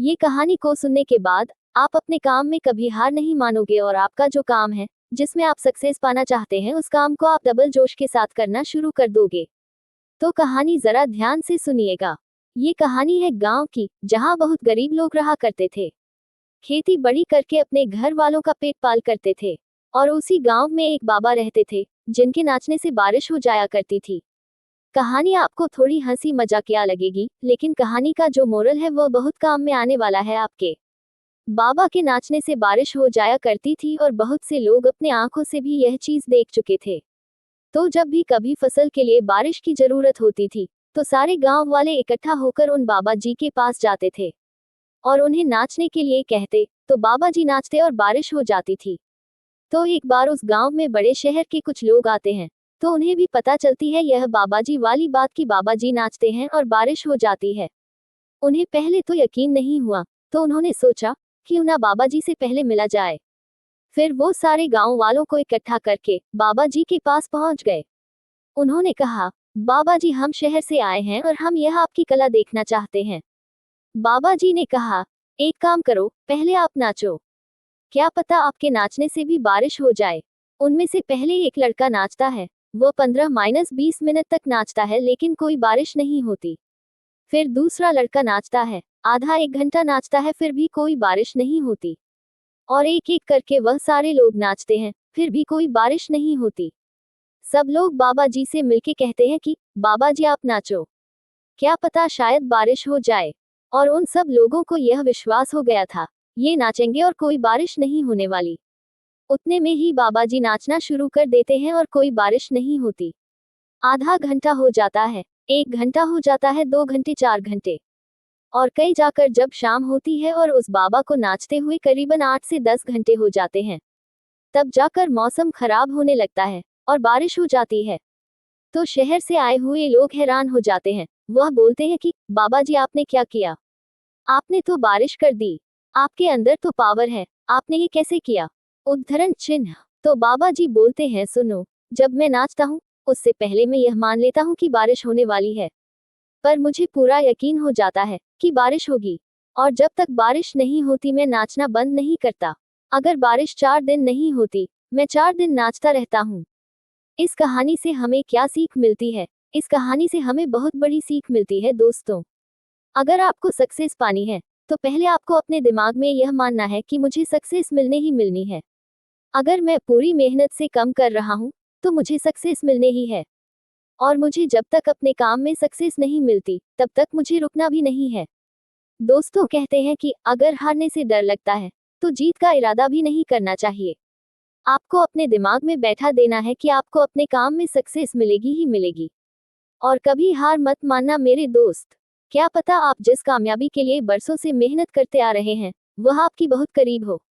ये कहानी को सुनने के बाद आप अपने काम में कभी हार नहीं मानोगे और आपका जो काम है, जिसमें आप सक्सेस पाना चाहते हैं, उस काम को आप डबल जोश के साथ करना शुरू कर दोगे। तो कहानी जरा ध्यान से सुनिएगा। ये कहानी है गांव की, जहां बहुत गरीब लोग रहा करते थे। खेती बड़ी करके अपने घर वालों का पेट पाल करते थे। और उसी गांव में एक बाबा रहते थे, जिनके नाचने से बारिश हो जाया करती थी। कहानी आपको थोड़ी हंसी मजाकिया लगेगी, लेकिन कहानी का जो मोरल है वो बहुत काम में आने वाला है आपके। बाबा के नाचने से बारिश हो जाया करती थी और बहुत से लोग अपने आंखों से भी यह चीज देख चुके थे। तो जब भी कभी फसल के लिए बारिश की जरूरत होती थी, तो सारे गांव वाले इकट्ठा होकर उन बाबा जी के पास जाते थे और उन्हें नाचने के लिए कहते, तो बाबा जी नाचते और बारिश हो जाती थी। तो एक बार उस गांव में बड़े शहर के कुछ लोग आते हैं, तो उन्हें भी पता चलती है यह बाबाजी वाली बात कि बाबाजी नाचते हैं और बारिश हो जाती है। उन्हें पहले तो यकीन नहीं हुआ, तो उन्होंने सोचा क्यों ना बाबाजी से पहले मिला जाए। फिर वो सारे गांव वालों को इकट्ठा करके बाबाजी के पास पहुंच गए। उन्होंने कहा, बाबाजी हम शहर से आए हैं और हम यह आपकी कला देखना चाहते हैं। बाबाजी ने कहा, एक काम करो, पहले आप नाचो। क्या पता आपके नाचने से भी बारिश हो जाए। उनमें से पहले एक लड़का नाचता है, वो 15-20 मिनट तक नाचता है लेकिन कोई बारिश नहीं होती। फिर दूसरा लड़का नाचता है, आधा एक घंटा नाचता है, फिर भी कोई बारिश नहीं होती। और एक एक करके वह सारे लोग नाचते हैं, फिर भी कोई बारिश नहीं होती। सब लोग बाबा जी से मिलके कहते हैं कि बाबा जी आप नाचो, क्या पता शायद बारिश हो जाए। और उन सब लोगों को यह विश्वास हो गया था, ये नाचेंगे और कोई बारिश नहीं होने वाली। उतने में ही बाबाजी नाचना शुरू कर देते हैं और कोई बारिश नहीं होती। आधा घंटा हो जाता है, 1 घंटा हो जाता है, 2 घंटे, 4 घंटे, और कई जाकर जब शाम होती है और उस बाबा को नाचते हुए करीबन 8 से 10 घंटे हो जाते हैं, तब जाकर मौसम खराब होने लगता है और बारिश हो जाती है। तो शहर से आए हुए लोग हैरान हो जाते हैं। वह बोलते हैं कि बाबाजी आपने क्या किया, आपने तो बारिश कर दी, आपके अंदर तो पावर है, आपने ये कैसे किया। उद्धरण चिन्ह। तो बाबा जी बोलते हैं, सुनो, जब मैं नाचता हूँ, उससे पहले मैं यह मान लेता हूँ कि बारिश होने वाली है, पर मुझे पूरा यकीन हो जाता है कि बारिश होगी। और जब तक बारिश नहीं होती मैं नाचना बंद नहीं करता। अगर बारिश 4 दिन नहीं होती, मैं 4 दिन नाचता रहता हूँ। इस कहानी से हमें क्या सीख मिलती है? इस कहानी से हमें बहुत बड़ी सीख मिलती है दोस्तों। अगर आपको सक्सेस पानी है, तो पहले आपको अपने दिमाग में यह मानना है कि मुझे सक्सेस मिलने ही मिलनी है। अगर मैं पूरी मेहनत से कम कर रहा हूँ, तो मुझे सक्सेस मिलने ही है। और मुझे जब तक अपने काम में सक्सेस नहीं मिलती, तब तक मुझे रुकना भी नहीं है। दोस्तों कहते हैं कि अगर हारने से डर लगता है, तो जीत का इरादा भी नहीं करना चाहिए। आपको अपने दिमाग में बैठा देना है कि आपको अपने काम में सक्सेस मिलेगी ही मिलेगी। और कभी हार मत मानना मेरे दोस्त। क्या पता आप जिस कामयाबी के लिए बरसों से मेहनत करते आ रहे हैं, वह आपकी बहुत करीब हो।